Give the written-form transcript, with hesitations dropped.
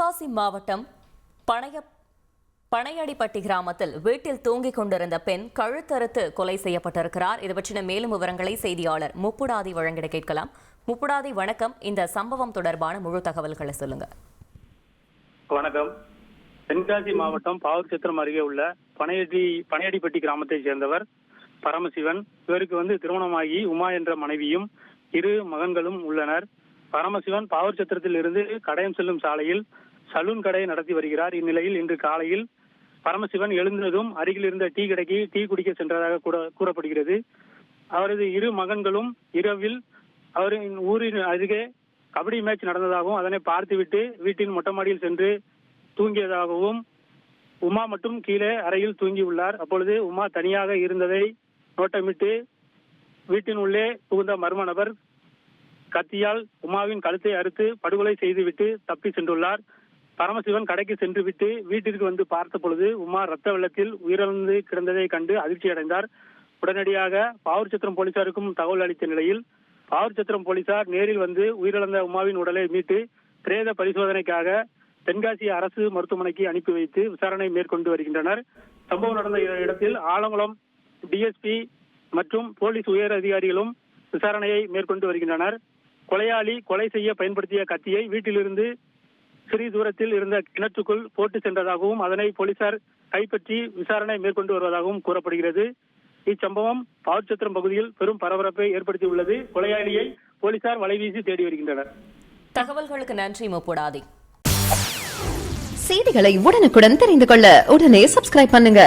தென்காசி மாவட்டம் பனையடிப்பட்டி கிராமத்தில் வீட்டில் தூங்கிக் கொண்டிருந்த பெண் கழுத்தறுத்து கொலை செய்யப்பட்டிருக்கிறார். இது பற்றின மேலும் விவரங்களை செய்தியாளர் முப்புடாதி வழங்கிட கேட்கலாம். முப்புடாதி, வணக்கம். இந்த சம்பவம் தொடர்பான முழு தகவல்களை சொல்லுங்க. வணக்கம். தென்காசி மாவட்டம் பாவூர்சத்திரம் அருகே உள்ள பனையடிப்பட்டி கிராமத்தை சேர்ந்தவர் பரமசிவன். இவருக்கு திருமணமாகி உமா என்ற மனைவியும் 2 மகன்களும் உள்ளனர். பரமசிவன் பாவூர்சத்திரத்தில் இருந்து கடையம் செல்லும் சாலையில் சலூன் கடையை நடத்தி வருகிறார். இந்நிலையில் இன்று காலையில் பரமசிவன் எழுந்ததும் அருகில் இருந்த டீ கடைக்கு டீ குடிக்க சென்றதாக கூறப்படுகிறது. அவரது 2 மகன்களும் இரவில் அவரின் ஊரின் அருகே கபடி மேட்ச் நடந்ததாகவும் அதனை பார்த்துவிட்டு வீட்டின் மொட்டை மாடியில் சென்று தூங்கியதாகவும், உமா மட்டும் கீழே அறையில் தூங்கியுள்ளார். அப்பொழுது உமா தனியாக இருந்ததை நோட்டமிட்டு வீட்டின் உள்ளே புகுந்த மர்ம நபர் கத்தியால் உமாவின் கழுத்தை அறுத்து படுகொலை செய்துவிட்டு தப்பி சென்றுள்ளார். பரமசிவன் கடைக்கு சென்று விட்டு வீட்டிற்கு வந்து பார்த்த பொழுது உமா ரத்த வெள்ளத்தில் உயிரிழந்து கிடந்ததை கண்டு அதிர்ச்சி அடைந்தார். உடனடியாக பாவூர்சத்திரம் போலீசாருக்கும் தகவல் அளித்த நிலையில் பாவூர்சத்திரம் போலீசார் நேரில் வந்து உயிரிழந்த உமாவின் உடலை மீட்டு பிரேத பரிசோதனைக்காக தென்காசி அரசு மருத்துவமனைக்கு அனுப்பி வைத்து விசாரணை மேற்கொண்டு வருகின்றனர். சம்பவம் நடந்த இடத்தில் ஆலங்குளம் டிஎஸ்பி மற்றும் போலீஸ் உயர் அதிகாரிகளும் விசாரணையை மேற்கொண்டு வருகின்றனர். கொலையாளி கொலை செய்ய பயன்படுத்திய கத்தியை வீட்டிலிருந்து சிறிது தூரத்தில் இருந்த கிணற்றுக்குள் போட்டு சென்றதாகவும் அதனை போலீசார் கைப்பற்றி விசாரணை மேற்கொண்டு வருவதாகவும் கூறப்படுகிறது. இச்சம்பவம் பாவூர்சத்திரம் பகுதியில் பெரும் பரபரப்பை ஏற்படுத்தியுள்ளது. கொலையாளியை போலீசார் வலைவீசி தேடி வருகின்றனர். தகவல்களுக்கு நன்றி முப்புடாதி. செய்திகளை உடனுக்குடன் தெரிந்து கொள்ள உடனே சப்ஸ்கிரைப் பண்ணுங்க.